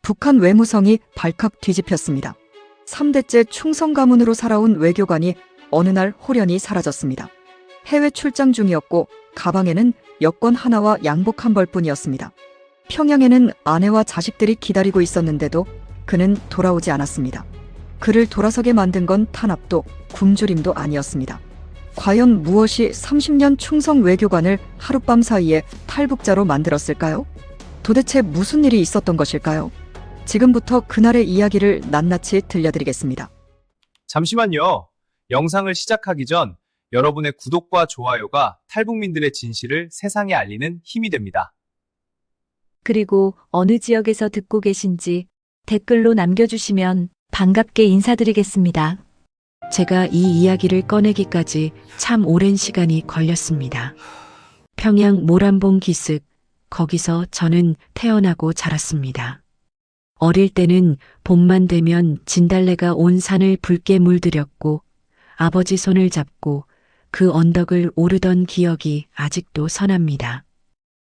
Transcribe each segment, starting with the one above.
북한 외무성이 발칵 뒤집혔습니다. 3대째 충성 가문으로 살아온 외교관이 어느 날 홀연히 사라졌습니다. 해외 출장 중이었고 가방에는 여권 하나와 양복 한 벌뿐이었습니다. 평양에는 아내와 자식들이 기다리고 있었는데도 그는 돌아오지 않았습니다. 그를 돌아서게 만든 건 탄압도 굶주림도 아니었습니다. 과연 무엇이 30년 충성 외교관을 하룻밤 사이에 탈북자로 만들었을까요? 도대체 무슨 일이 있었던 것일까요? 지금부터 그날의 이야기를 낱낱이 들려드리겠습니다. 잠시만요. 영상을 시작하기 전 여러분의 구독과 좋아요가 탈북민들의 진실을 세상에 알리는 힘이 됩니다. 그리고 어느 지역에서 듣고 계신지 댓글로 남겨주시면 반갑게 인사드리겠습니다. 제가 이 이야기를 꺼내기까지 참 오랜 시간이 걸렸습니다. 평양 모란봉 기슭, 거기서 저는 태어나고 자랐습니다. 어릴 때는 봄만 되면 진달래가 온 산을 붉게 물들였고 아버지 손을 잡고 그 언덕을 오르던 기억이 아직도 선합니다.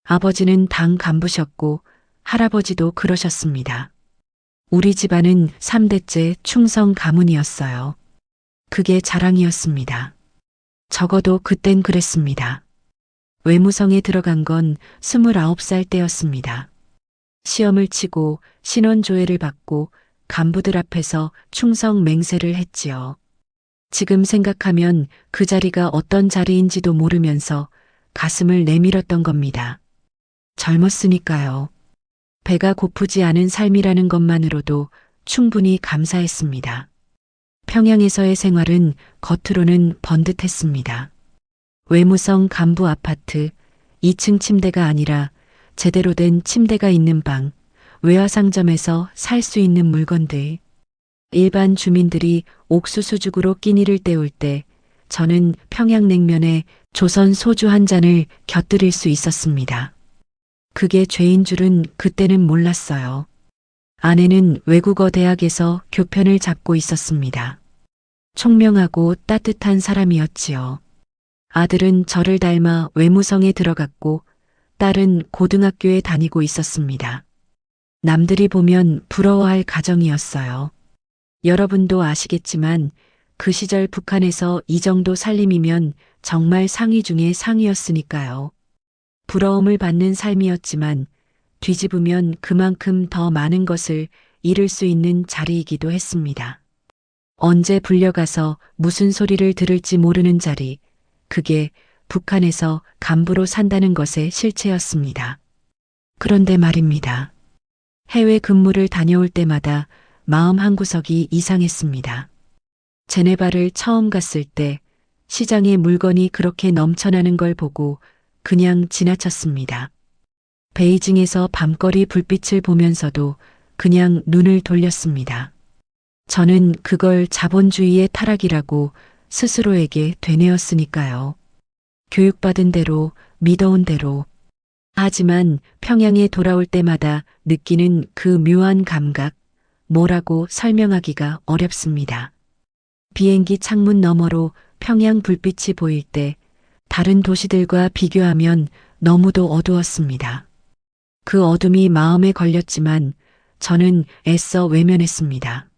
아버지는 당 간부셨고 할아버지도 그러셨습니다. 우리 집안은 3대째 충성 가문이었어요. 그게 자랑이었습니다. 적어도 그땐 그랬습니다. 외무성에 들어간 건 29살 때였습니다. 시험을 치고 신원조회를 받고 간부들 앞에서 충성 맹세를 했지요. 지금 생각하면 그 자리가 어떤 자리인지도 모르면서 가슴을 내밀었던 겁니다. 젊었으니까요. 배가 고프지 않은 삶이라는 것만으로도 충분히 감사했습니다. 평양에서의 생활은 겉으로는 번듯했습니다. 외무성 간부 아파트, 2층 침대가 아니라 제대로 된 침대가 있는 방, 외화상점에서 살 수 있는 물건들. 일반 주민들이 옥수수죽으로 끼니를 때울 때 저는 평양냉면에 조선 소주 한 잔을 곁들일 수 있었습니다. 그게 죄인 줄은 그때는 몰랐어요. 아내는 외국어 대학에서 교편을 잡고 있었습니다. 총명하고 따뜻한 사람이었지요. 아들은 저를 닮아 외무성에 들어갔고 딸은 고등학교에 다니고 있었습니다. 남들이 보면 부러워할 가정이었어요. 여러분도 아시겠지만 그 시절 북한에서 이 정도 살림이면 정말 상위 중의 상위였으니까요. 부러움을 받는 삶이었지만 뒤집으면 그만큼 더 많은 것을 잃을 수 있는 자리이기도 했습니다. 언제 불려가서 무슨 소리를 들을지 모르는 자리, 그게 북한에서 간부로 산다는 것의 실체였습니다. 그런데 말입니다. 해외 근무를 다녀올 때마다 마음 한구석이 이상했습니다. 제네바를 처음 갔을 때 시장에 물건이 그렇게 넘쳐나는 걸 보고 그냥 지나쳤습니다. 베이징에서 밤거리 불빛을 보면서도 그냥 눈을 돌렸습니다. 저는 그걸 자본주의의 타락이라고 스스로에게 되뇌었으니까요. 교육받은 대로, 믿어온 대로. 하지만 평양에 돌아올 때마다 느끼는 그 묘한 감각, 뭐라고 설명하기가 어렵습니다. 비행기 창문 너머로 평양 불빛이 보일 때 다른 도시들과 비교하면 너무도 어두웠습니다. 그 어둠이 마음에 걸렸지만 저는 애써 외면했습니다.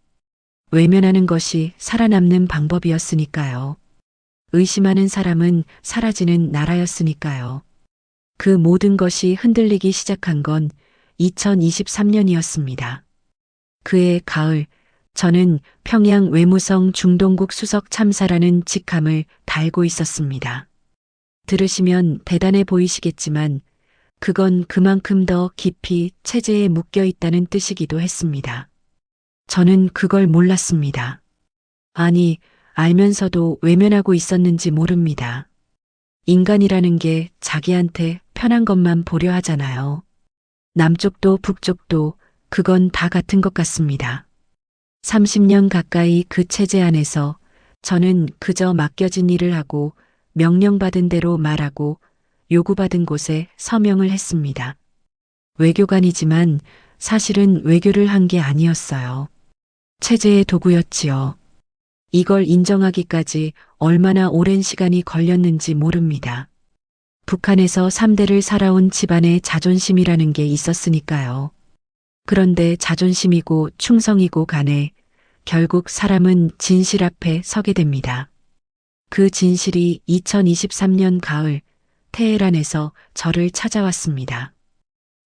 외면하는 것이 살아남는 방법이었으니까요. 의심하는 사람은 사라지는 나라였으니까요. 그 모든 것이 흔들리기 시작한 건 2023년이었습니다. 그해 가을, 저는 평양 외무성 중동국 수석 참사라는 직함을 달고 있었습니다. 들으시면 대단해 보이시겠지만 그건 그만큼 더 깊이 체제에 묶여 있다는 뜻이기도 했습니다. 저는 그걸 몰랐습니다. 아니, 알면서도 외면하고 있었는지 모릅니다. 인간이라는 게 자기한테 편한 것만 보려 하잖아요. 남쪽도 북쪽도 그건 다 같은 것 같습니다. 30년 가까이 그 체제 안에서 저는 그저 맡겨진 일을 하고 명령받은 대로 말하고 요구받은 곳에 서명을 했습니다. 외교관이지만 사실은 외교를 한 게 아니었어요. 체제의 도구였지요. 이걸 인정하기까지 얼마나 오랜 시간이 걸렸는지 모릅니다. 북한에서 3대를 살아온 집안의 자존심이라는 게 있었으니까요. 그런데 자존심이고 충성이고 간에 결국 사람은 진실 앞에 서게 됩니다. 그 진실이 2023년 가을 테헤란에서 저를 찾아왔습니다.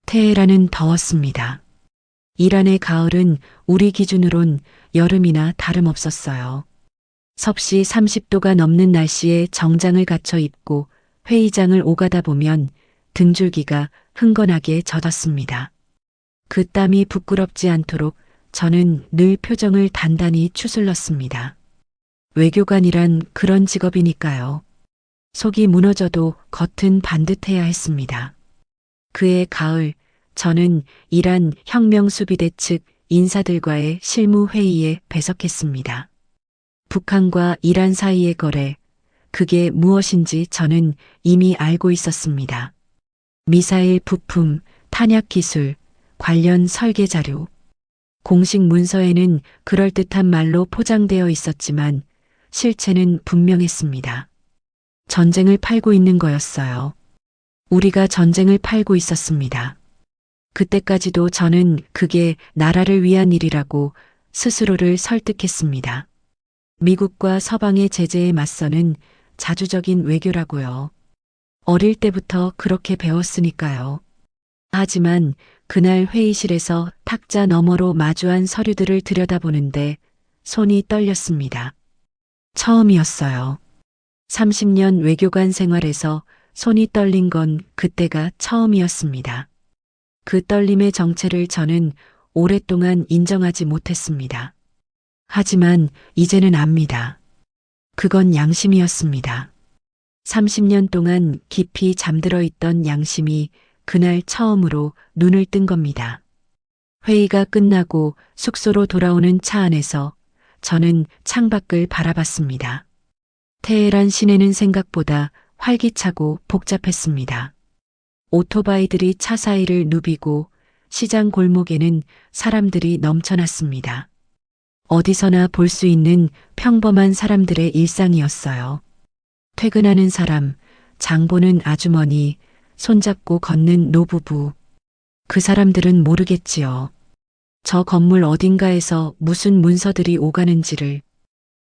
테헤란은 더웠습니다. 이란의 가을은 우리 기준으론 여름이나 다름없었어요. 섭씨 30도가 넘는 날씨에 정장을 갖춰 입고 회의장을 오가다 보면 등줄기가 흥건하게 젖었습니다. 그 땀이 부끄럽지 않도록 저는 늘 표정을 단단히 추슬렀습니다. 외교관이란 그런 직업이니까요. 속이 무너져도 겉은 반듯해야 했습니다. 그해 가을, 저는 이란 혁명수비대 측 인사들과의 실무회의에 배석했습니다. 북한과 이란 사이의 거래, 그게 무엇인지 저는 이미 알고 있었습니다. 미사일 부품, 탄약 기술, 관련 설계 자료. 공식 문서에는 그럴듯한 말로 포장되어 있었지만 실체는 분명했습니다. 전쟁을 팔고 있는 거였어요. 우리가 전쟁을 팔고 있었습니다. 그때까지도 저는 그게 나라를 위한 일이라고 스스로를 설득했습니다. 미국과 서방의 제재에 맞서는 자주적인 외교라고요. 어릴 때부터 그렇게 배웠으니까요. 하지만 그날 회의실에서 탁자 너머로 마주한 서류들을 들여다보는데 손이 떨렸습니다. 처음이었어요. 30년 외교관 생활에서 손이 떨린 건 그때가 처음이었습니다. 그 떨림의 정체를 저는 오랫동안 인정하지 못했습니다. 하지만 이제는 압니다. 그건 양심이었습니다. 30년 동안 깊이 잠들어 있던 양심이 그날 처음으로 눈을 뜬 겁니다. 회의가 끝나고 숙소로 돌아오는 차 안에서 저는 창밖을 바라봤습니다. 테헤란 시내는 생각보다 활기차고 복잡했습니다. 오토바이들이 차 사이를 누비고 시장 골목에는 사람들이 넘쳐났습니다. 어디서나 볼 수 있는 평범한 사람들의 일상이었어요. 퇴근하는 사람, 장 보는 아주머니, 손잡고 걷는 노부부. 그 사람들은 모르겠지요. 저 건물 어딘가에서 무슨 문서들이 오가는지를.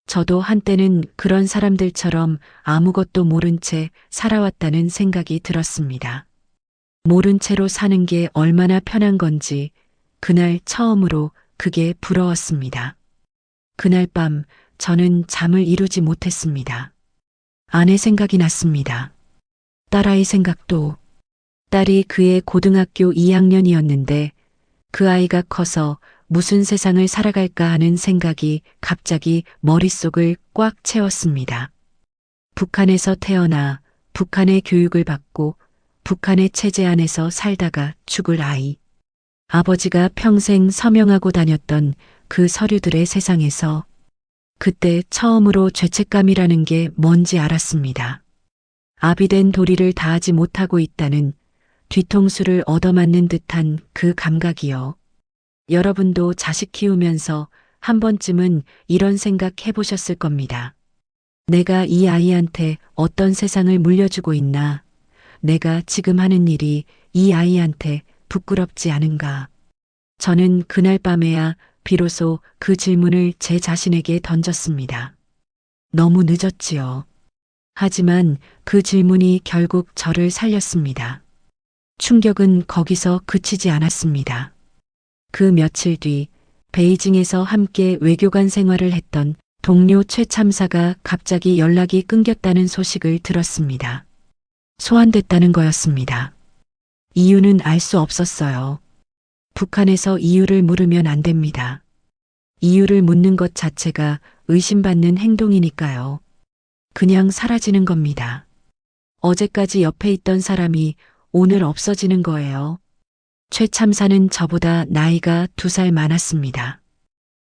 저도 한때는 그런 사람들처럼 아무것도 모른 채 살아왔다는 생각이 들었습니다. 모른 채로 사는 게 얼마나 편한 건지 그날 처음으로 그게 부러웠습니다. 그날 밤 저는 잠을 이루지 못했습니다. 아내 생각이 났습니다. 딸아이 생각도. 딸이 그의 고등학교 2학년이었는데 그 아이가 커서 무슨 세상을 살아갈까 하는 생각이 갑자기 머릿속을 꽉 채웠습니다. 북한에서 태어나 북한의 교육을 받고 북한의 체제 안에서 살다가 죽을 아이. 아버지가 평생 서명하고 다녔던 그 서류들의 세상에서 그때 처음으로 죄책감이라는 게 뭔지 알았습니다. 아비된 도리를 다하지 못하고 있다는 뒤통수를 얻어맞는 듯한 그 감각이요. 여러분도 자식 키우면서 한 번쯤은 이런 생각 해보셨을 겁니다. 내가 이 아이한테 어떤 세상을 물려주고 있나? 내가 지금 하는 일이 이 아이한테 부끄럽지 않은가? 저는 그날 밤에야 비로소 그 질문을 제 자신에게 던졌습니다. 너무 늦었지요. 하지만 그 질문이 결국 저를 살렸습니다. 충격은 거기서 그치지 않았습니다. 그 며칠 뒤 베이징에서 함께 외교관 생활을 했던 동료 최 참사가 갑자기 연락이 끊겼다는 소식을 들었습니다. 소환됐다는 거였습니다. 이유는 알 수 없었어요. 북한에서 이유를 물으면 안 됩니다. 이유를 묻는 것 자체가 의심받는 행동이니까요. 그냥 사라지는 겁니다. 어제까지 옆에 있던 사람이 오늘 없어지는 거예요. 최 참사는 저보다 나이가 2살 많았습니다.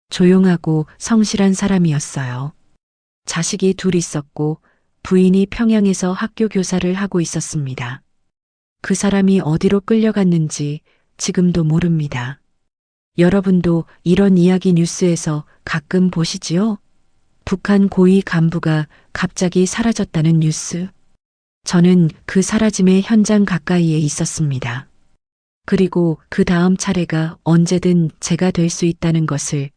조용하고 성실한 사람이었어요. 자식이 둘 있었고 부인이 평양에서 학교 교사를 하고 있었습니다. 그 사람이 어디로 끌려갔는지 지금도 모릅니다. 여러분도 이런 이야기 뉴스에서 가끔 보시지요? 북한 고위 간부가 갑자기 사라졌다는 뉴스. 저는 그 사라짐의 현장 가까이에 있었습니다. 그리고 그 다음 차례가 언제든 제가 될 수 있다는 것을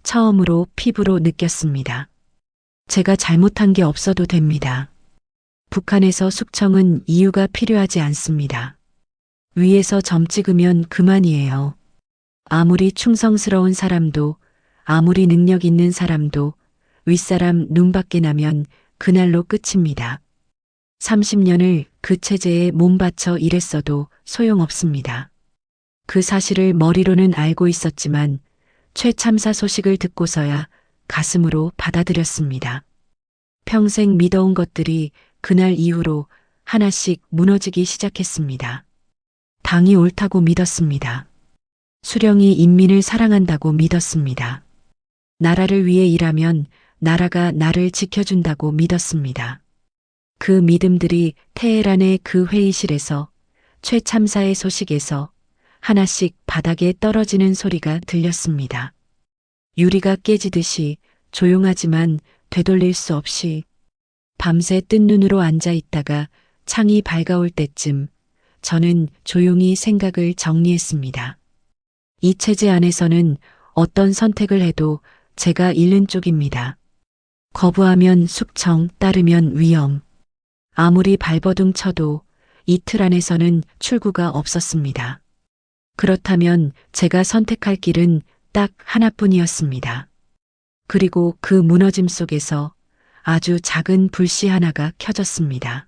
처음으로 피부로 느꼈습니다. 제가 잘못한 게 없어도 됩니다. 북한에서 숙청은 이유가 필요하지 않습니다. 위에서 점 찍으면 그만이에요. 아무리 충성스러운 사람도, 아무리 능력 있는 사람도 윗사람 눈밖에 나면 그날로 끝입니다. 30년을 그 체제에 몸바쳐 일했어도 소용없습니다. 그 사실을 머리로는 알고 있었지만 최 참사 소식을 듣고서야 가슴으로 받아들였습니다. 평생 믿어온 것들이 그날 이후로 하나씩 무너지기 시작했습니다. 당이 옳다고 믿었습니다. 수령이 인민을 사랑한다고 믿었습니다. 나라를 위해 일하면 나라가 나를 지켜준다고 믿었습니다. 그 믿음들이 테헤란의 그 회의실에서 최 참사의 소식에서 하나씩 바닥에 떨어지는 소리가 들렸습니다. 유리가 깨지듯이 조용하지만 되돌릴 수 없이 밤새 뜬 눈으로 앉아 있다가 창이 밝아올 때쯤 저는 조용히 생각을 정리했습니다. 이 체제 안에서는 어떤 선택을 해도 제가 잃는 쪽입니다. 거부하면 숙청, 따르면 위험. 아무리 발버둥 쳐도 이틀 안에서는 출구가 없었습니다. 그렇다면 제가 선택할 길은 딱 하나뿐이었습니다. 그리고 그 무너짐 속에서 아주 작은 불씨 하나가 켜졌습니다.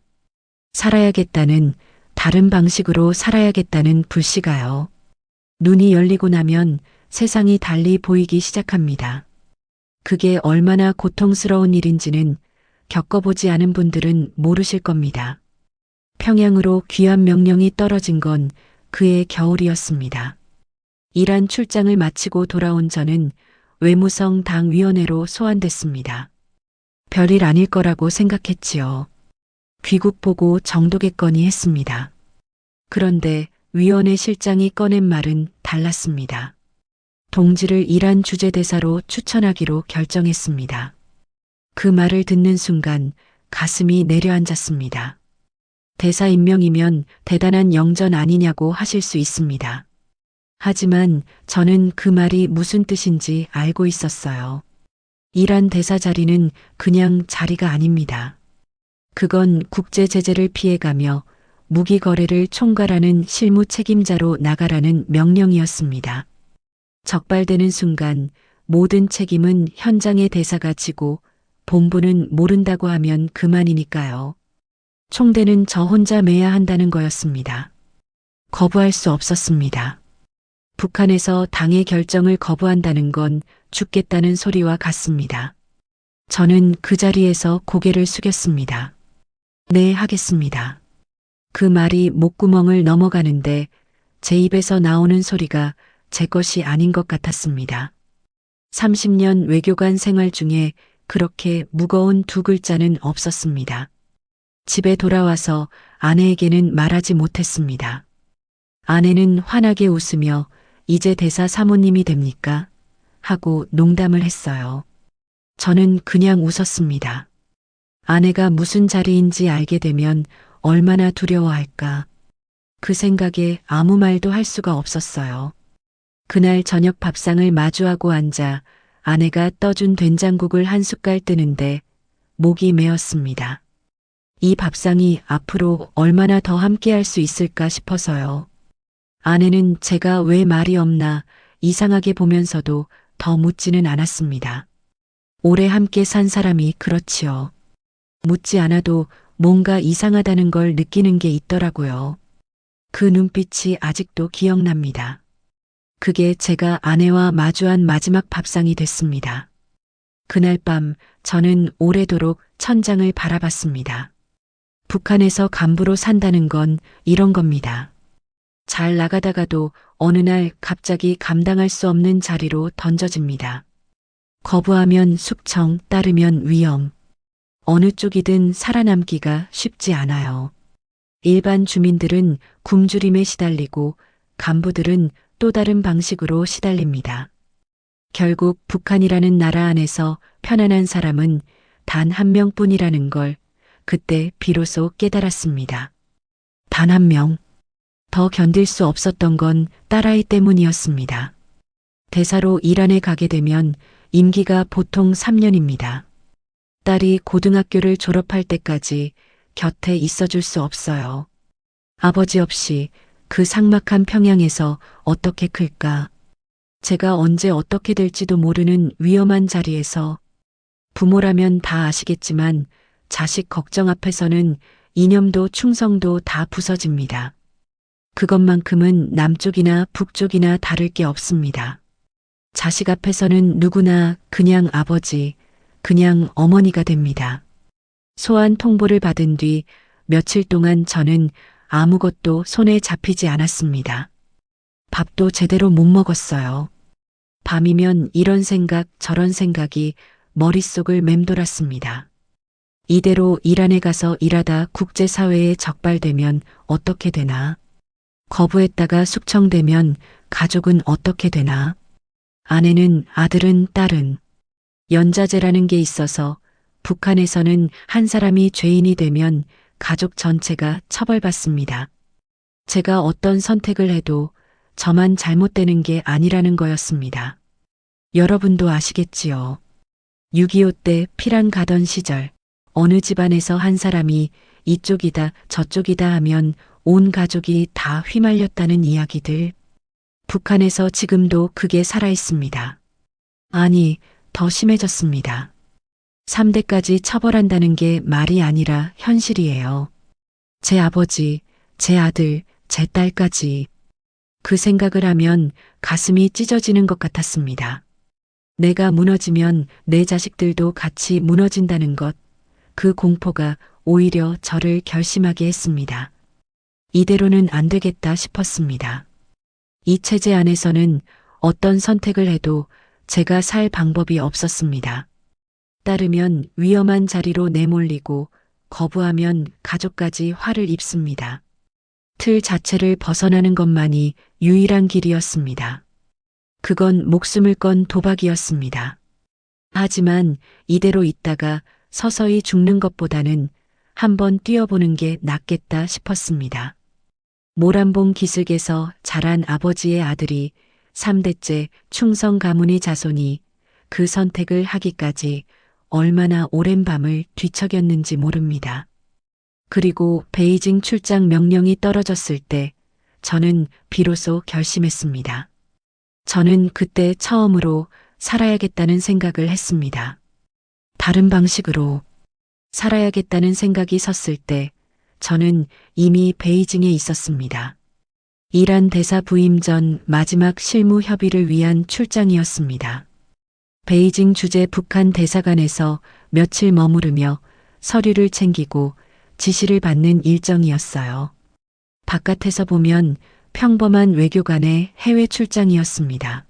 살아야겠다는, 다른 방식으로 살아야겠다는 불씨가요. 눈이 열리고 나면 세상이 달리 보이기 시작합니다. 그게 얼마나 고통스러운 일인지는 겪어보지 않은 분들은 모르실 겁니다. 평양으로 귀한 명령이 떨어진 건 그해 겨울이었습니다. 이란 출장을 마치고 돌아온 저는 외무성 당위원회로 소환됐습니다. 별일 아닐 거라고 생각했지요. 귀국 보고 정도겠거니 했습니다. 그런데 위원회 실장이 꺼낸 말은 달랐습니다. 동지를 이란 주재대사로 추천하기로 결정했습니다. 그 말을 듣는 순간 가슴이 내려앉았습니다. 대사 임명이면 대단한 영전 아니냐고 하실 수 있습니다. 하지만 저는 그 말이 무슨 뜻인지 알고 있었어요. 이란 대사 자리는 그냥 자리가 아닙니다. 그건 국제 제재를 피해가며 무기 거래를 총괄하는 실무 책임자로 나가라는 명령이었습니다. 적발되는 순간 모든 책임은 현장의 대사가 지고 본부는 모른다고 하면 그만이니까요. 총대는 저 혼자 매야 한다는 거였습니다. 거부할 수 없었습니다. 북한에서 당의 결정을 거부한다는 건 죽겠다는 소리와 같습니다. 저는 그 자리에서 고개를 숙였습니다. 네, 하겠습니다. 그 말이 목구멍을 넘어가는데 제 입에서 나오는 소리가 제 것이 아닌 것 같았습니다. 30년 외교관 생활 중에 그렇게 무거운 두 글자는 없었습니다. 집에 돌아와서 아내에게는 말하지 못했습니다. 아내는 환하게 웃으며 이제 대사 사모님이 됩니까? 하고 농담을 했어요. 저는 그냥 웃었습니다. 아내가 무슨 자리인지 알게 되면 얼마나 두려워할까. 그 생각에 아무 말도 할 수가 없었어요. 그날 저녁 밥상을 마주하고 앉아 아내가 떠준 된장국을 한 숟갈 뜨는데 목이 메었습니다. 이 밥상이 앞으로 얼마나 더 함께할 수 있을까 싶어서요. 아내는 제가 왜 말이 없나 이상하게 보면서도 더 묻지는 않았습니다. 오래 함께 산 사람이 그렇지요. 묻지 않아도 뭔가 이상하다는 걸 느끼는 게 있더라고요. 그 눈빛이 아직도 기억납니다. 그게 제가 아내와 마주한 마지막 밥상이 됐습니다. 그날 밤 저는 오래도록 천장을 바라봤습니다. 북한에서 간부로 산다는 건 이런 겁니다. 잘 나가다가도 어느 날 갑자기 감당할 수 없는 자리로 던져집니다. 거부하면 숙청, 따르면 위험. 어느 쪽이든 살아남기가 쉽지 않아요. 일반 주민들은 굶주림에 시달리고 간부들은 또 다른 방식으로 시달립니다. 결국 북한이라는 나라 안에서 편안한 사람은 단 한 명뿐이라는 걸 그때 비로소 깨달았습니다. 단 한 명. 더 견딜 수 없었던 건 딸아이 때문이었습니다. 대사로 이란에 가게 되면 임기가 보통 3년입니다. 딸이 고등학교를 졸업할 때까지 곁에 있어줄 수 없어요. 아버지 없이 그 삭막한 평양에서 어떻게 클까? 제가 언제 어떻게 될지도 모르는 위험한 자리에서 부모라면 다 아시겠지만 자식 걱정 앞에서는 이념도 충성도 다 부서집니다. 그것만큼은 남쪽이나 북쪽이나 다를 게 없습니다. 자식 앞에서는 누구나 그냥 아버지, 그냥 어머니가 됩니다. 소환 통보를 받은 뒤 며칠 동안 저는 아무것도 손에 잡히지 않았습니다. 밥도 제대로 못 먹었어요. 밤이면 이런 생각 저런 생각이 머릿속을 맴돌았습니다. 이대로 이란에 가서 일하다 국제사회에 적발되면 어떻게 되나? 거부했다가 숙청되면 가족은 어떻게 되나? 아내는, 아들은, 딸은. 연좌제라는 게 있어서 북한에서는 한 사람이 죄인이 되면 가족 전체가 처벌받습니다. 제가 어떤 선택을 해도 저만 잘못되는 게 아니라는 거였습니다. 여러분도 아시겠지요. 6.25 때 피랑 가던 시절 어느 집안에서 한 사람이 이쪽이다 저쪽이다 하면 온 가족이 다 휘말렸다는 이야기들. 북한에서 지금도 그게 살아있습니다. 아니, 더 심해졌습니다. 3대까지 처벌한다는 게 말이 아니라 현실이에요. 제 아버지, 제 아들, 제 딸까지. 그 생각을 하면 가슴이 찢어지는 것 같았습니다. 내가 무너지면 내 자식들도 같이 무너진다는 것, 그 공포가 오히려 저를 결심하게 했습니다. 이대로는 안 되겠다 싶었습니다. 이 체제 안에서는 어떤 선택을 해도 제가 살 방법이 없었습니다. 따르면 위험한 자리로 내몰리고 거부하면 가족까지 화를 입습니다. 틀 자체를 벗어나는 것만이 유일한 길이었습니다. 그건 목숨을 건 도박이었습니다. 하지만 이대로 있다가 서서히 죽는 것보다는 한번 뛰어보는 게 낫겠다 싶었습니다. 모란봉 기슭에서 자란 아버지의 아들이 3대째 충성 가문의 자손이 그 선택을 하기까지 얼마나 오랜 밤을 뒤척였는지 모릅니다. 그리고 베이징 출장 명령이 떨어졌을 때 저는 비로소 결심했습니다. 저는 그때 처음으로 살아야겠다는 생각을 했습니다. 다른 방식으로 살아야겠다는 생각이 섰을 때 저는 이미 베이징에 있었습니다. 이란 대사 부임 전 마지막 실무 협의를 위한 출장이었습니다. 베이징 주재 북한 대사관에서 며칠 머무르며 서류를 챙기고 지시를 받는 일정이었어요. 바깥에서 보면 평범한 외교관의 해외 출장이었습니다.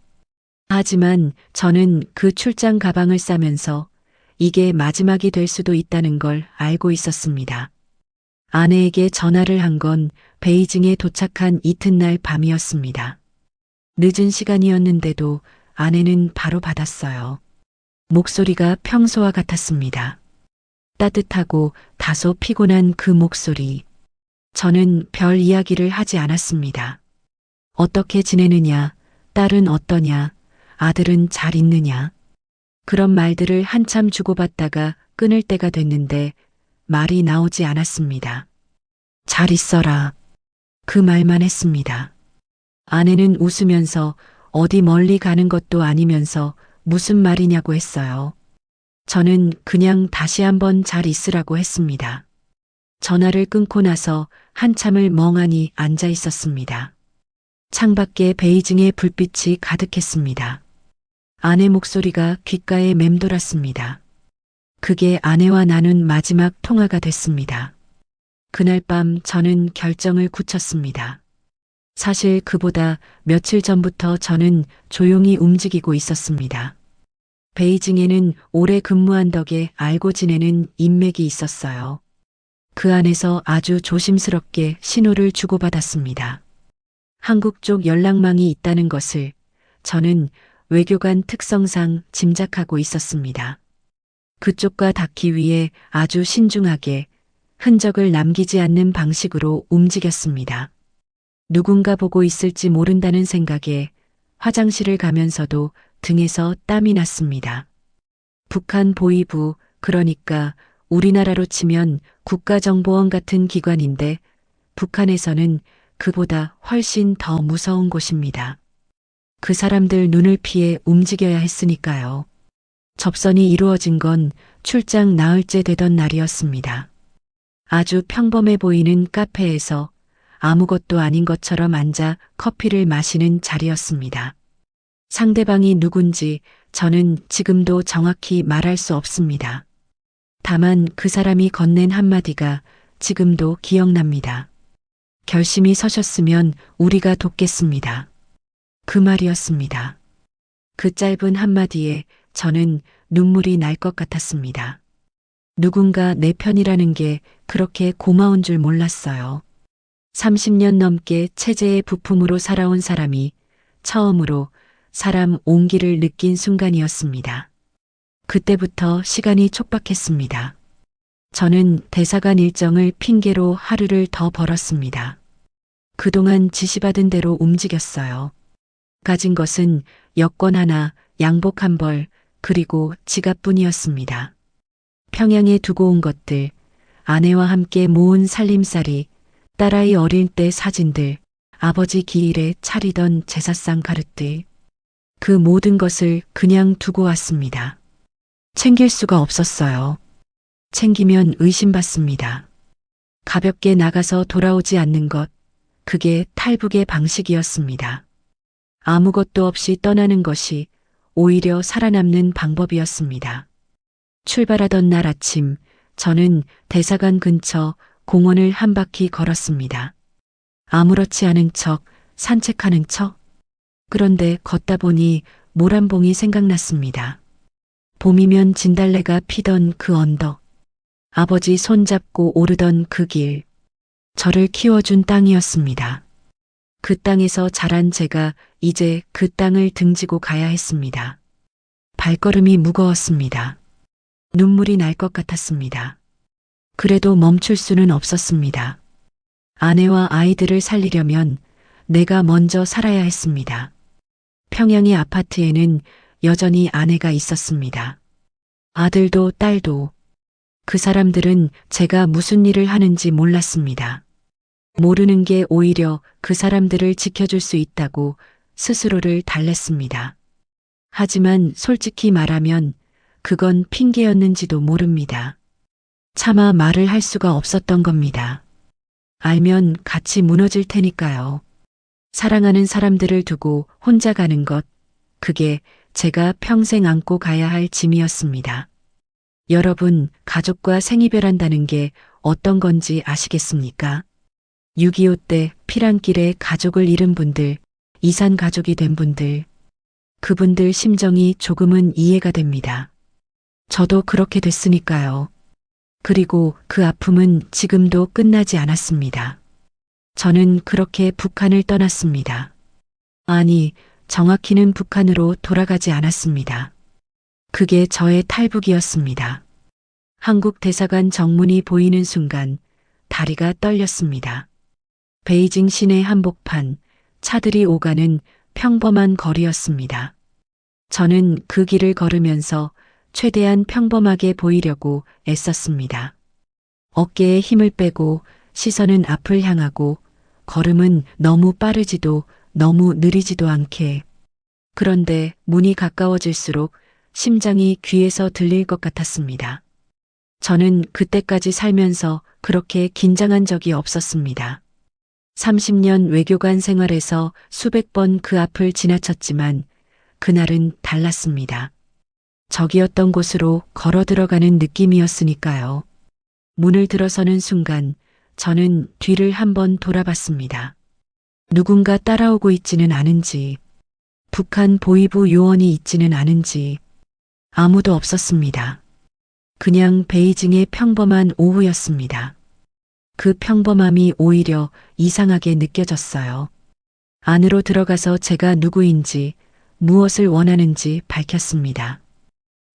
하지만 저는 그 출장 가방을 싸면서 이게 마지막이 될 수도 있다는 걸 알고 있었습니다. 아내에게 전화를 한 건 베이징에 도착한 이튿날 밤이었습니다. 늦은 시간이었는데도 아내는 바로 받았어요. 목소리가 평소와 같았습니다. 따뜻하고 다소 피곤한 그 목소리. 저는 별 이야기를 하지 않았습니다. 어떻게 지내느냐, 딸은 어떠냐, 아들은 잘 있느냐. 그런 말들을 한참 주고받다가 끊을 때가 됐는데 말이 나오지 않았습니다. 잘 있어라. 그 말만 했습니다. 아내는 웃으면서 어디 멀리 가는 것도 아니면서 무슨 말이냐고 했어요. 저는 그냥 다시 한번 잘 있으라고 했습니다. 전화를 끊고 나서 한참을 멍하니 앉아 있었습니다. 창밖에 베이징의 불빛이 가득했습니다. 아내 목소리가 귓가에 맴돌았습니다. 그게 아내와 나눈 마지막 통화가 됐습니다. 그날 밤 저는 결정을 굳혔습니다. 사실 그보다 며칠 전부터 저는 조용히 움직이고 있었습니다. 베이징에는 오래 근무한 덕에 알고 지내는 인맥이 있었어요. 그 안에서 아주 조심스럽게 신호를 주고받았습니다. 한국 쪽 연락망이 있다는 것을 저는 외교관 특성상 짐작하고 있었습니다. 그쪽과 닿기 위해 아주 신중하게 흔적을 남기지 않는 방식으로 움직였습니다. 누군가 보고 있을지 모른다는 생각에 화장실을 가면서도 등에서 땀이 났습니다. 북한 보위부, 그러니까 우리나라로 치면 국가정보원 같은 기관인데 북한에서는 그보다 훨씬 더 무서운 곳입니다. 그 사람들 눈을 피해 움직여야 했으니까요. 접선이 이루어진 건 출장 나흘째 되던 날이었습니다. 아주 평범해 보이는 카페에서 아무것도 아닌 것처럼 앉아 커피를 마시는 자리였습니다. 상대방이 누군지 저는 지금도 정확히 말할 수 없습니다. 다만 그 사람이 건넨 한마디가 지금도 기억납니다. 결심이 서셨으면 우리가 돕겠습니다. 그 말이었습니다. 그 짧은 한마디에 저는 눈물이 날 것 같았습니다. 누군가 내 편이라는 게 그렇게 고마운 줄 몰랐어요. 30년 넘게 체제의 부품으로 살아온 사람이 처음으로 사람 온기를 느낀 순간이었습니다. 그때부터 시간이 촉박했습니다. 저는 대사관 일정을 핑계로 하루를 더 벌었습니다. 그동안 지시받은 대로 움직였어요. 가진 것은 여권 하나, 양복 한 벌, 그리고 지갑뿐이었습니다. 평양에 두고 온 것들, 아내와 함께 모은 살림살이, 딸아이 어릴 때 사진들, 아버지 기일에 차리던 제사상 가릇들, 그 모든 것을 그냥 두고 왔습니다. 챙길 수가 없었어요. 챙기면 의심받습니다. 가볍게 나가서 돌아오지 않는 것, 그게 탈북의 방식이었습니다. 아무것도 없이 떠나는 것이 오히려 살아남는 방법이었습니다. 출발하던 날 아침, 저는 대사관 근처 공원을 한 바퀴 걸었습니다. 아무렇지 않은 척, 산책하는 척. 그런데 걷다 보니 모란봉이 생각났습니다. 봄이면 진달래가 피던 그 언덕. 아버지 손잡고 오르던 그 길. 저를 키워준 땅이었습니다. 그 땅에서 자란 제가 이제 그 땅을 등지고 가야 했습니다. 발걸음이 무거웠습니다. 눈물이 날 것 같았습니다. 그래도 멈출 수는 없었습니다. 아내와 아이들을 살리려면 내가 먼저 살아야 했습니다. 평양의 아파트에는 여전히 아내가 있었습니다. 아들도 딸도. 그 사람들은 제가 무슨 일을 하는지 몰랐습니다. 모르는 게 오히려 그 사람들을 지켜줄 수 있다고 스스로를 달랬습니다. 하지만 솔직히 말하면 그건 핑계였는지도 모릅니다. 차마 말을 할 수가 없었던 겁니다. 알면 같이 무너질 테니까요. 사랑하는 사람들을 두고 혼자 가는 것, 그게 제가 평생 안고 가야 할 짐이었습니다. 여러분, 가족과 생이별한다는 게 어떤 건지 아시겠습니까? 6.25 때 피랑길에 가족을 잃은 분들, 이산 가족이 된 분들, 그분들 심정이 조금은 이해가 됩니다. 저도 그렇게 됐으니까요. 그리고 그 아픔은 지금도 끝나지 않았습니다. 저는 그렇게 북한을 떠났습니다. 아니, 정확히는 북한으로 돌아가지 않았습니다. 그게 저의 탈북이었습니다. 한국 대사관 정문이 보이는 순간 다리가 떨렸습니다. 베이징 시내 한복판, 차들이 오가는 평범한 거리였습니다. 저는 그 길을 걸으면서 최대한 평범하게 보이려고 애썼습니다. 어깨에 힘을 빼고 시선은 앞을 향하고 걸음은 너무 빠르지도 너무 느리지도 않게. 그런데 문이 가까워질수록 심장이 귀에서 들릴 것 같았습니다. 저는 그때까지 살면서 그렇게 긴장한 적이 없었습니다. 30년 외교관 생활에서 수백 번 그 앞을 지나쳤지만 그날은 달랐습니다. 적이었던 곳으로 걸어 들어가는 느낌이었으니까요. 문을 들어서는 순간 저는 뒤를 한번 돌아봤습니다. 누군가 따라오고 있지는 않은지, 북한 보위부 요원이 있지는 않은지 아무도 없었습니다. 그냥 베이징의 평범한 오후였습니다. 그 평범함이 오히려 이상하게 느껴졌어요. 안으로 들어가서 제가 누구인지, 무엇을 원하는지 밝혔습니다.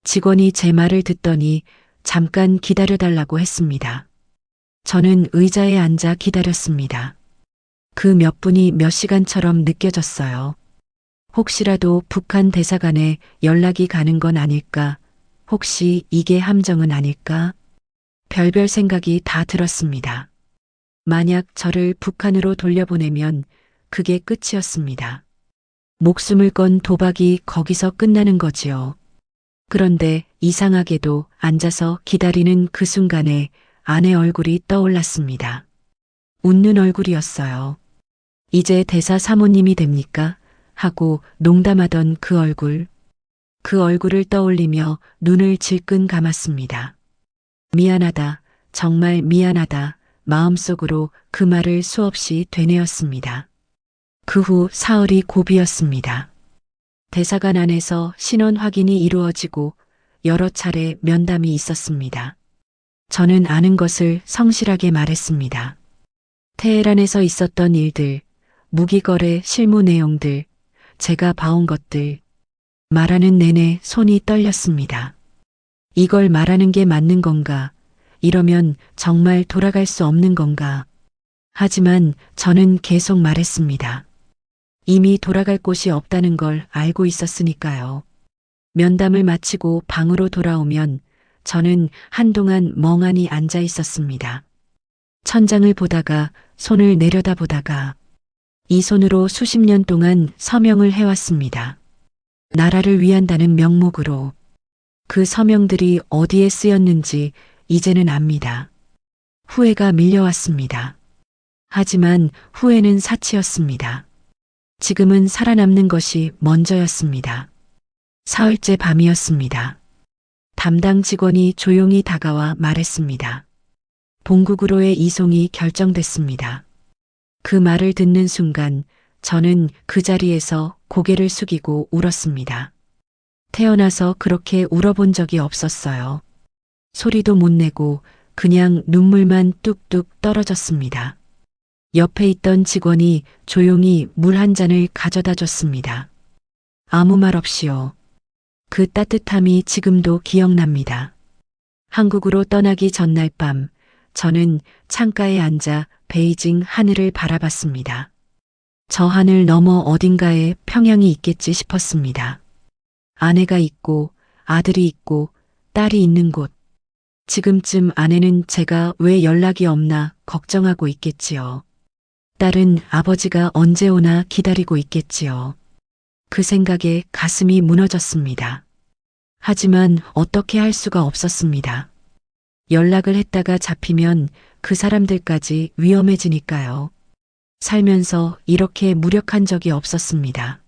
직원이 제 말을 듣더니 잠깐 기다려달라고 했습니다. 저는 의자에 앉아 기다렸습니다. 그 몇 분이 몇 시간처럼 느껴졌어요. 혹시라도 북한 대사관에 연락이 가는 건 아닐까? 혹시 이게 함정은 아닐까? 별별 생각이 다 들었습니다. 만약 저를 북한으로 돌려보내면 그게 끝이었습니다. 목숨을 건 도박이 거기서 끝나는 거지요. 그런데 이상하게도 앉아서 기다리는 그 순간에 아내 얼굴이 떠올랐습니다. 웃는 얼굴이었어요. 이제 대사 사모님이 됩니까? 하고 농담하던 그 얼굴. 그 얼굴을 떠올리며 눈을 질끈 감았습니다. 미안하다, 정말 미안하다, 마음속으로 그 말을 수없이 되뇌었습니다. 그 후 사흘이 고비였습니다. 대사관 안에서 신원 확인이 이루어지고 여러 차례 면담이 있었습니다. 저는 아는 것을 성실하게 말했습니다. 테헤란에서 있었던 일들, 무기거래 실무 내용들, 제가 봐온 것들, 말하는 내내 손이 떨렸습니다. 이걸 말하는 게 맞는 건가? 이러면 정말 돌아갈 수 없는 건가? 하지만 저는 계속 말했습니다. 이미 돌아갈 곳이 없다는 걸 알고 있었으니까요. 면담을 마치고 방으로 돌아오면 저는 한동안 멍하니 앉아 있었습니다. 천장을 보다가 손을 내려다보다가 이 손으로 수십 년 동안 서명을 해왔습니다. 나라를 위한다는 명목으로. 그 서명들이 어디에 쓰였는지 이제는 압니다. 후회가 밀려왔습니다. 하지만 후회는 사치였습니다. 지금은 살아남는 것이 먼저였습니다. 사흘째 밤이었습니다. 담당 직원이 조용히 다가와 말했습니다. 본국으로의 이송이 결정됐습니다. 그 말을 듣는 순간 저는 그 자리에서 고개를 숙이고 울었습니다. 태어나서 그렇게 울어본 적이 없었어요. 소리도 못 내고 그냥 눈물만 뚝뚝 떨어졌습니다. 옆에 있던 직원이 조용히 물 한 잔을 가져다 줬습니다. 아무 말 없이요. 그 따뜻함이 지금도 기억납니다. 한국으로 떠나기 전날 밤, 저는 창가에 앉아 베이징 하늘을 바라봤습니다. 저 하늘 너머 어딘가에 평양이 있겠지 싶었습니다. 아내가 있고 아들이 있고 딸이 있는 곳. 지금쯤 아내는 제가 왜 연락이 없나 걱정하고 있겠지요. 딸은 아버지가 언제 오나 기다리고 있겠지요. 그 생각에 가슴이 무너졌습니다. 하지만 어떻게 할 수가 없었습니다. 연락을 했다가 잡히면 그 사람들까지 위험해지니까요. 살면서 이렇게 무력한 적이 없었습니다.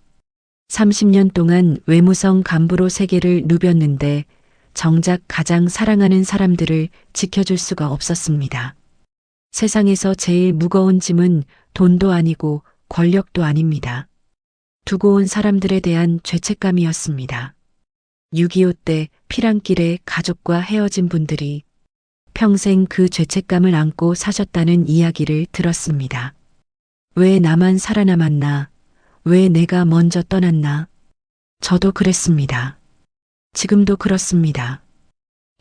30년 동안 외무성 간부로 세계를 누볐는데 정작 가장 사랑하는 사람들을 지켜줄 수가 없었습니다. 세상에서 제일 무거운 짐은 돈도 아니고 권력도 아닙니다. 두고 온 사람들에 대한 죄책감이었습니다. 6.25 때 피랑길에 가족과 헤어진 분들이 평생 그 죄책감을 안고 사셨다는 이야기를 들었습니다. 왜 나만 살아남았나? 왜 내가 먼저 떠났나? 저도 그랬습니다. 지금도 그렇습니다.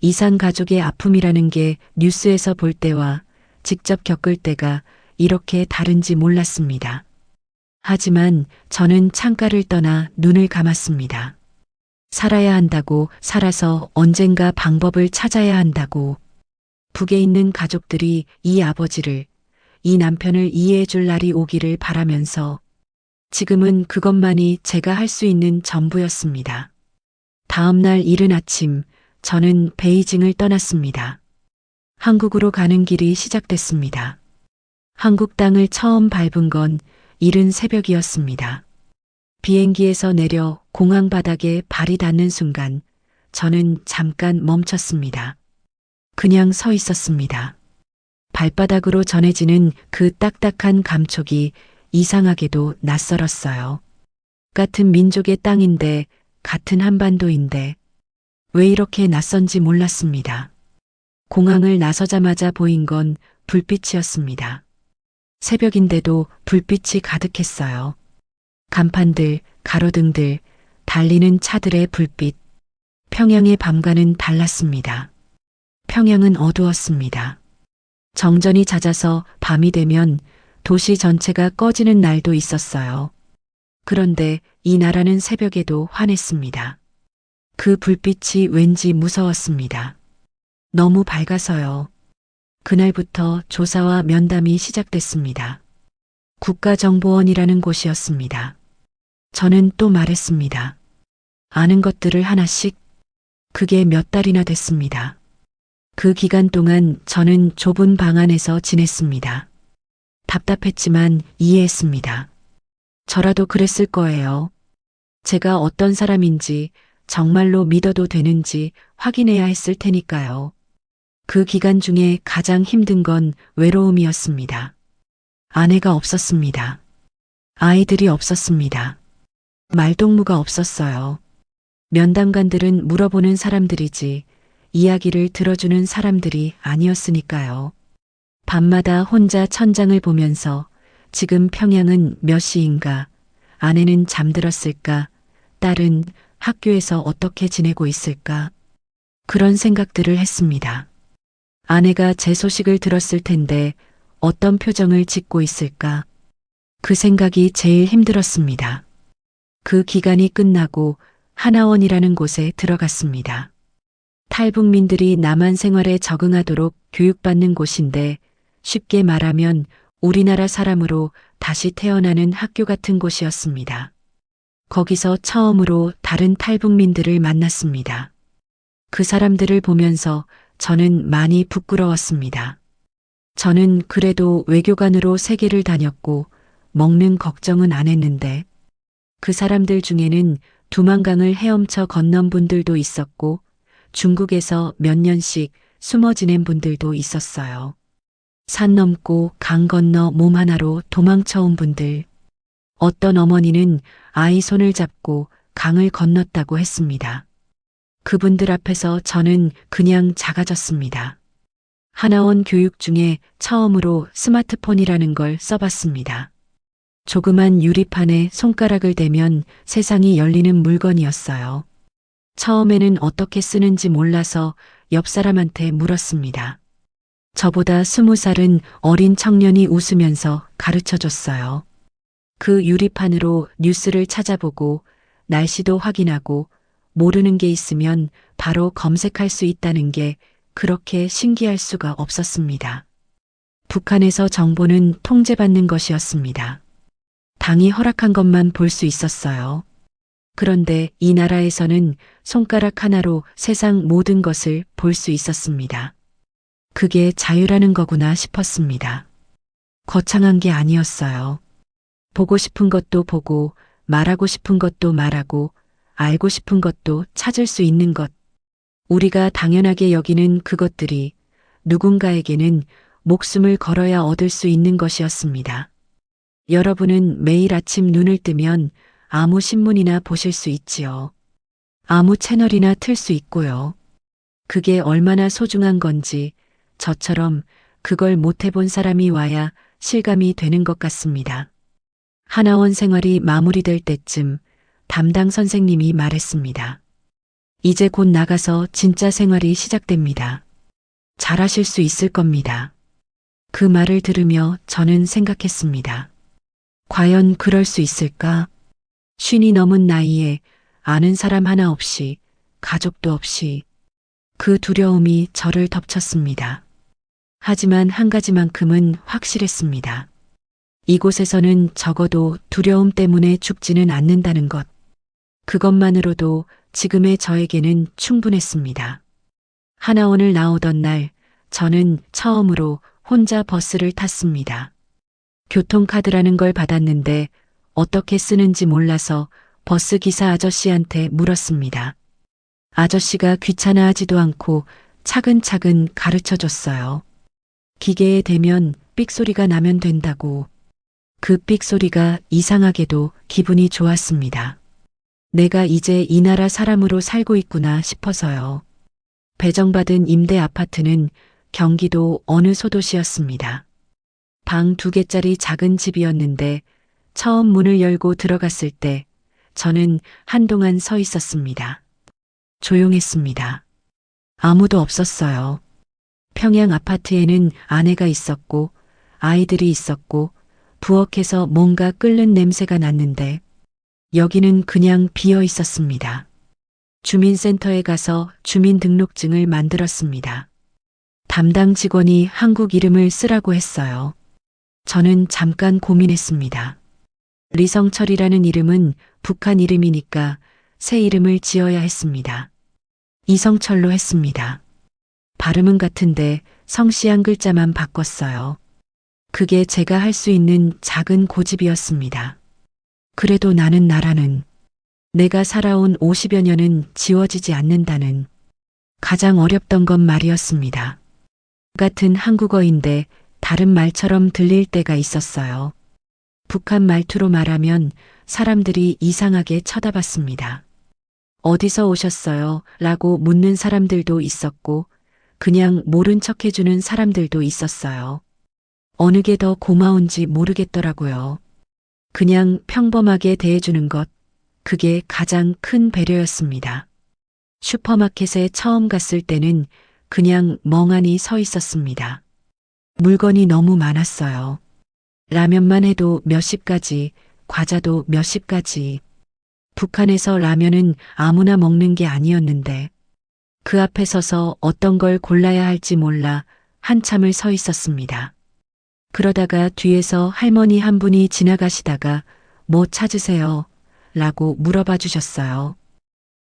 이산 가족의 아픔이라는 게 뉴스에서 볼 때와 직접 겪을 때가 이렇게 다른지 몰랐습니다. 하지만 저는 창가를 떠나 눈을 감았습니다. 살아야 한다고, 살아서 언젠가 방법을 찾아야 한다고. 북에 있는 가족들이 이 아버지를, 이 남편을 이해해 줄 날이 오기를 바라면서 지금은 그것만이 제가 할 수 있는 전부였습니다. 다음 날 이른 아침, 저는 베이징을 떠났습니다. 한국으로 가는 길이 시작됐습니다. 한국 땅을 처음 밟은 건 이른 새벽이었습니다. 비행기에서 내려 공항 바닥에 발이 닿는 순간 저는 잠깐 멈췄습니다. 그냥 서 있었습니다. 발바닥으로 전해지는 그 딱딱한 감촉이 이상하게도 낯설었어요. 같은 민족의 땅인데, 같은 한반도인데, 왜 이렇게 낯선지 몰랐습니다. 공항을 나서자마자 보인 건 불빛이었습니다. 새벽인데도 불빛이 가득했어요. 간판들, 가로등들, 달리는 차들의 불빛. 평양의 밤과는 달랐습니다. 평양은 어두웠습니다. 정전이 잦아서 밤이 되면 도시 전체가 꺼지는 날도 있었어요. 그런데 이 나라는 새벽에도 환했습니다. 그 불빛이 왠지 무서웠습니다. 너무 밝아서요. 그날부터 조사와 면담이 시작됐습니다. 국가정보원이라는 곳이었습니다. 저는 또 말했습니다. 아는 것들을 하나씩. 그게 몇 달이나 됐습니다. 그 기간 동안 저는 좁은 방 안에서 지냈습니다. 답답했지만 이해했습니다. 저라도 그랬을 거예요. 제가 어떤 사람인지 정말로 믿어도 되는지 확인해야 했을 테니까요. 그 기간 중에 가장 힘든 건 외로움이었습니다. 아내가 없었습니다. 아이들이 없었습니다. 말동무가 없었어요. 면담관들은 물어보는 사람들이지 이야기를 들어주는 사람들이 아니었으니까요. 밤마다 혼자 천장을 보면서 지금 평양은 몇 시인가, 아내는 잠들었을까, 딸은 학교에서 어떻게 지내고 있을까, 그런 생각들을 했습니다. 아내가 제 소식을 들었을 텐데 어떤 표정을 짓고 있을까, 그 생각이 제일 힘들었습니다. 그 기간이 끝나고 하나원이라는 곳에 들어갔습니다. 탈북민들이 남한 생활에 적응하도록 교육받는 곳인데 쉽게 말하면 우리나라 사람으로 다시 태어나는 학교 같은 곳이었습니다. 거기서 처음으로 다른 탈북민들을 만났습니다. 그 사람들을 보면서 저는 많이 부끄러웠습니다. 저는 그래도 외교관으로 세계를 다녔고 먹는 걱정은 안 했는데 그 사람들 중에는 두만강을 헤엄쳐 건넌 분들도 있었고 중국에서 몇 년씩 숨어 지낸 분들도 있었어요. 산 넘고 강 건너 몸 하나로 도망쳐 온 분들. 어떤 어머니는 아이 손을 잡고 강을 건넜다고 했습니다. 그분들 앞에서 저는 그냥 작아졌습니다. 하나원 교육 중에 처음으로 스마트폰이라는 걸 써봤습니다. 조그만 유리판에 손가락을 대면 세상이 열리는 물건이었어요. 처음에는 어떻게 쓰는지 몰라서 옆 사람한테 물었습니다. 저보다 20살은 어린 청년이 웃으면서 가르쳐 줬어요. 그 유리판으로 뉴스를 찾아보고 날씨도 확인하고 모르는 게 있으면 바로 검색할 수 있다는 게 그렇게 신기할 수가 없었습니다. 북한에서 정보는 통제받는 것이었습니다. 당이 허락한 것만 볼 수 있었어요. 그런데 이 나라에서는 손가락 하나로 세상 모든 것을 볼 수 있었습니다. 그게 자유라는 거구나 싶었습니다. 거창한 게 아니었어요. 보고 싶은 것도 보고, 말하고 싶은 것도 말하고, 알고 싶은 것도 찾을 수 있는 것. 우리가 당연하게 여기는 그것들이 누군가에게는 목숨을 걸어야 얻을 수 있는 것이었습니다. 여러분은 매일 아침 눈을 뜨면 아무 신문이나 보실 수 있지요. 아무 채널이나 틀 수 있고요. 그게 얼마나 소중한 건지 저처럼 그걸 못 해본 사람이 와야 실감이 되는 것 같습니다. 하나원 생활이 마무리될 때쯤 담당 선생님이 말했습니다. 이제 곧 나가서 진짜 생활이 시작됩니다. 잘하실 수 있을 겁니다. 그 말을 들으며 저는 생각했습니다. 과연 그럴 수 있을까? 50이 넘은 나이에 아는 사람 하나 없이, 가족도 없이 그 두려움이 저를 덮쳤습니다. 하지만 한 가지만큼은 확실했습니다. 이곳에서는 적어도 두려움 때문에 죽지는 않는다는 것. 그것만으로도 지금의 저에게는 충분했습니다. 하나원을 나오던 날, 저는 처음으로 혼자 버스를 탔습니다. 교통카드라는 걸 받았는데 어떻게 쓰는지 몰라서 버스 기사 아저씨한테 물었습니다. 아저씨가 귀찮아하지도 않고 차근차근 가르쳐 줬어요. 기계에 대면 삑소리가 나면 된다고. 그 삑소리가 이상하게도 기분이 좋았습니다. 내가 이제 이 나라 사람으로 살고 있구나 싶어서요. 배정받은 임대 아파트는 경기도 어느 소도시였습니다. 방 2개짜리 작은 집이었는데 처음 문을 열고 들어갔을 때 저는 한동안 서 있었습니다. 조용했습니다. 아무도 없었어요. 평양 아파트에는 아내가 있었고 아이들이 있었고 부엌에서 뭔가 끓는 냄새가 났는데 여기는 그냥 비어 있었습니다. 주민센터에 가서 주민등록증을 만들었습니다. 담당 직원이 한국 이름을 쓰라고 했어요. 저는 잠깐 고민했습니다. 리성철이라는 이름은 북한 이름이니까 새 이름을 지어야 했습니다. 이성철로 했습니다. 발음은 같은데 성씨 한 글자만 바꿨어요. 그게 제가 할 수 있는 작은 고집이었습니다. 그래도 나는 나라는, 내가 살아온 50여 년은 지워지지 않는다는 가장 어렵던 건 말이었습니다. 같은 한국어인데 다른 말처럼 들릴 때가 있었어요. 북한 말투로 말하면 사람들이 이상하게 쳐다봤습니다. 어디서 오셨어요? 라고 묻는 사람들도 있었고 그냥 모른 척 해주는 사람들도 있었어요. 어느 게 더 고마운지 모르겠더라고요. 그냥 평범하게 대해주는 것, 그게 가장 큰 배려였습니다. 슈퍼마켓에 처음 갔을 때는 그냥 멍하니 서 있었습니다. 물건이 너무 많았어요. 라면만 해도 몇십 가지, 과자도 몇십 가지. 북한에서 라면은 아무나 먹는 게 아니었는데 그 앞에 서서 어떤 걸 골라야 할지 몰라 한참을 서 있었습니다. 그러다가 뒤에서 할머니 한 분이 지나가시다가 뭐 찾으세요? 라고 물어봐 주셨어요.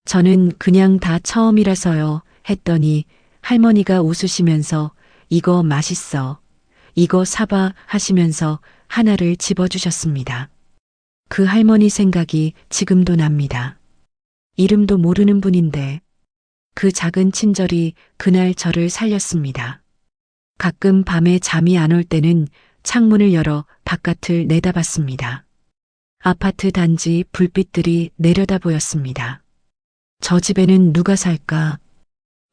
저는 그냥 다 처음이라서요 했더니 할머니가 웃으시면서 이거 맛있어. 이거 사봐 하시면서 하나를 집어주셨습니다. 그 할머니 생각이 지금도 납니다. 이름도 모르는 분인데 그 작은 친절이 그날 저를 살렸습니다. 가끔 밤에 잠이 안 올 때는 창문을 열어 바깥을 내다봤습니다. 아파트 단지 불빛들이 내려다 보였습니다. 저 집에는 누가 살까?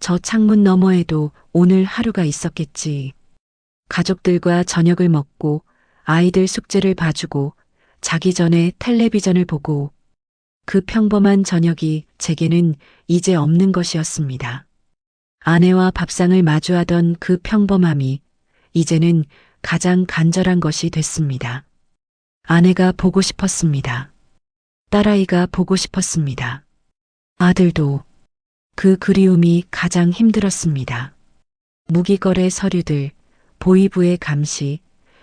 저 창문 너머에도 오늘 하루가 있었겠지. 가족들과 저녁을 먹고 아이들 숙제를 봐주고 자기 전에 텔레비전을 보고 그 평범한 저녁이 제게는 이제 없는 것이었습니다. 아내와 밥상을 마주하던 그 평범함이 이제는 가장 간절한 것이 됐습니다. 아내가 보고 싶었습니다. 딸아이가 보고 싶었습니다. 아들도. 그 그리움이 가장 힘들었습니다. 무기거래 서류들, 보위부의 감시,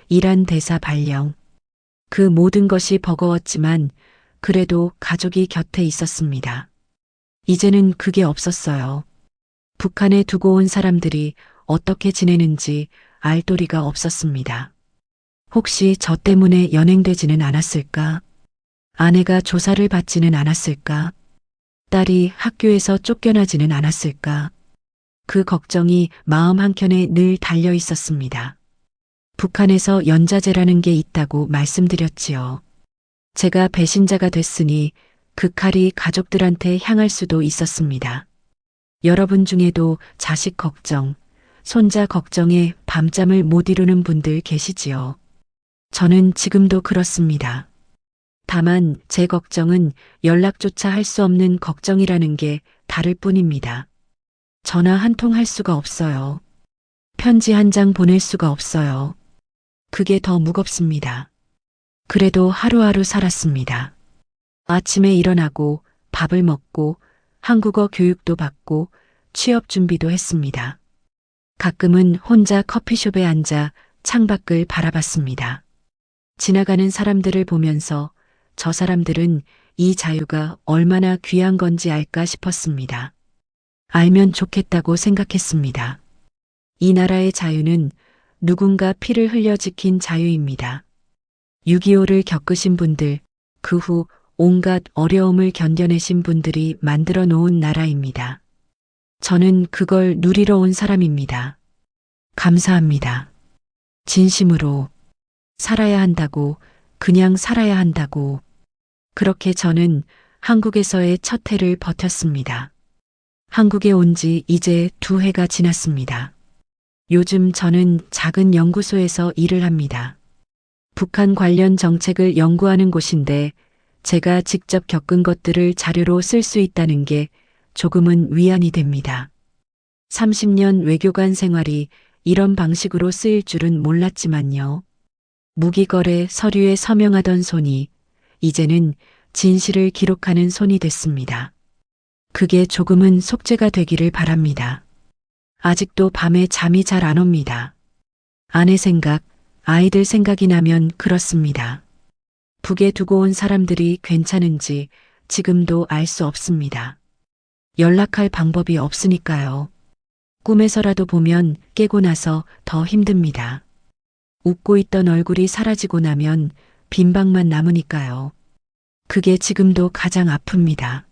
일한 대사 발령. 그 모든 것이 버거웠지만 그래도 가족이 곁에 있었습니다. 이제는 그게 없었어요. 북한에 두고 온 사람들이 어떻게 지내는지 알 도리가 없었습니다. 혹시 저 때문에 연행되지는 않았을까? 아내가 조사를 받지는 않았을까? 딸이 학교에서 쫓겨나지는 않았을까? 그 걱정이 마음 한켠에 늘 달려 있었습니다. 북한에서 연자제라는 게 있다고 말씀드렸지요. 제가 배신자가 됐으니 그 칼이 가족들한테 향할 수도 있었습니다. 여러분 중에도 자식 걱정, 손자 걱정에 밤잠을 못 이루는 분들 계시지요. 저는 지금도 그렇습니다. 다만 제 걱정은 연락조차 할 수 없는 걱정이라는 게 다를 뿐입니다. 전화 한 통 할 수가 없어요. 편지 한 장 보낼 수가 없어요. 그게 더 무겁습니다. 그래도 하루하루 살았습니다. 아침에 일어나고 밥을 먹고 한국어 교육도 받고 취업 준비도 했습니다. 가끔은 혼자 커피숍에 앉아 창밖을 바라봤습니다. 지나가는 사람들을 보면서 저 사람들은 이 자유가 얼마나 귀한 건지 알까 싶었습니다. 알면 좋겠다고 생각했습니다. 이 나라의 자유는 누군가 피를 흘려 지킨 자유입니다. 6.25를 겪으신 분들, 그 후 온갖 어려움을 견뎌내신 분들이 만들어 놓은 나라입니다. 저는 그걸 누리러 온 사람입니다. 감사합니다. 진심으로 살아야 한다고, 그냥 살아야 한다고. 그렇게 저는 한국에서의 첫 해를 버텼습니다. 한국에 온 지 이제 2해가 지났습니다. 요즘 저는 작은 연구소에서 일을 합니다. 북한 관련 정책을 연구하는 곳인데 제가 직접 겪은 것들을 자료로 쓸 수 있다는 게 조금은 위안이 됩니다. 30년 외교관 생활이 이런 방식으로 쓰일 줄은 몰랐지만요. 무기거래 서류에 서명하던 손이 이제는 진실을 기록하는 손이 됐습니다. 그게 조금은 속죄가 되기를 바랍니다. 아직도 밤에 잠이 잘 안 옵니다. 아내 생각, 아이들 생각이 나면 그렇습니다. 북에 두고 온 사람들이 괜찮은지 지금도 알 수 없습니다. 연락할 방법이 없으니까요. 꿈에서라도 보면 깨고 나서 더 힘듭니다. 웃고 있던 얼굴이 사라지고 나면 빈 방만 남으니까요. 그게 지금도 가장 아픕니다.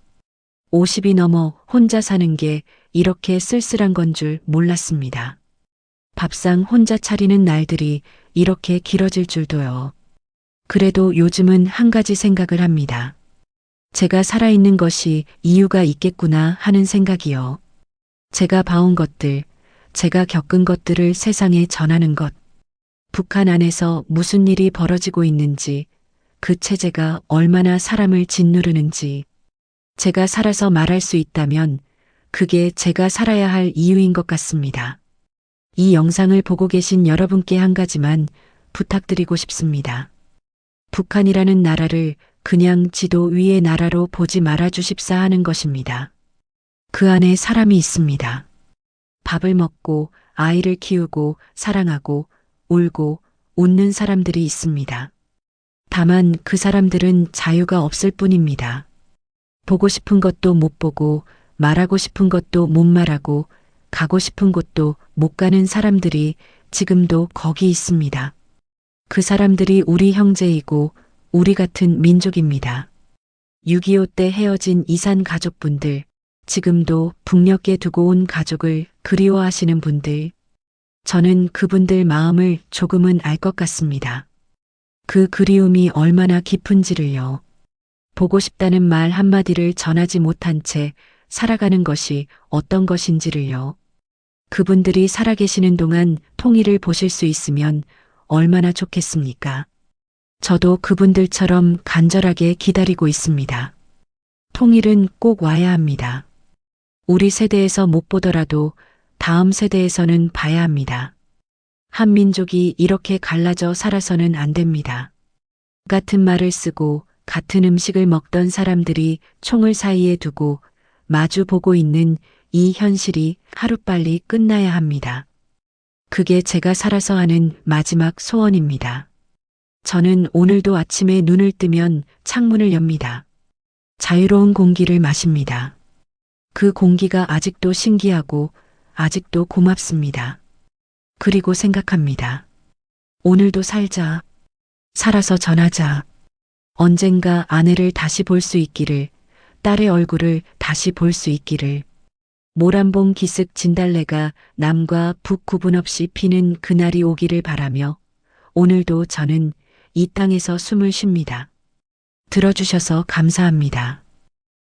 50이 넘어 혼자 사는 게 이렇게 쓸쓸한 건 줄 몰랐습니다. 밥상 혼자 차리는 날들이 이렇게 길어질 줄도요. 그래도 요즘은 한 가지 생각을 합니다. 제가 살아있는 것이 이유가 있겠구나 하는 생각이요. 제가 봐온 것들, 제가 겪은 것들을 세상에 전하는 것, 북한 안에서 무슨 일이 벌어지고 있는지, 그 체제가 얼마나 사람을 짓누르는지, 제가 살아서 말할 수 있다면 그게 제가 살아야 할 이유인 것 같습니다. 이 영상을 보고 계신 여러분께 한 가지만 부탁드리고 싶습니다. 북한이라는 나라를 그냥 지도 위의 나라로 보지 말아 주십사 하는 것입니다. 그 안에 사람이 있습니다. 밥을 먹고 아이를 키우고 사랑하고 울고 웃는 사람들이 있습니다. 다만 그 사람들은 자유가 없을 뿐입니다. 보고 싶은 것도 못 보고 말하고 싶은 것도 못 말하고 가고 싶은 곳도 못 가는 사람들이 지금도 거기 있습니다. 그 사람들이 우리 형제이고 우리 같은 민족입니다. 6.25 때 헤어진 이산 가족분들, 지금도 북녘에 두고 온 가족을 그리워하시는 분들, 저는 그분들 마음을 조금은 알 것 같습니다. 그 그리움이 얼마나 깊은지를요. 보고 싶다는 말 한마디를 전하지 못한 채 살아가는 것이 어떤 것인지를요. 그분들이 살아계시는 동안 통일을 보실 수 있으면 얼마나 좋겠습니까? 저도 그분들처럼 간절하게 기다리고 있습니다. 통일은 꼭 와야 합니다. 우리 세대에서 못 보더라도 다음 세대에서는 봐야 합니다. 한 민족이 이렇게 갈라져 살아서는 안 됩니다. 같은 말을 쓰고 같은 음식을 먹던 사람들이 총을 사이에 두고 마주 보고 있는 이 현실이 하루빨리 끝나야 합니다. 그게 제가 살아서 하는 마지막 소원입니다. 저는 오늘도 아침에 눈을 뜨면 창문을 엽니다. 자유로운 공기를 마십니다. 그 공기가 아직도 신기하고 아직도 고맙습니다. 그리고 생각합니다. 오늘도 살자. 살아서 전하자. 언젠가 아내를 다시 볼 수 있기를, 딸의 얼굴을 다시 볼 수 있기를, 모란봉 기슭 진달래가 남과 북 구분 없이 피는 그날이 오기를 바라며 오늘도 저는 이 땅에서 숨을 쉽니다. 들어주셔서 감사합니다.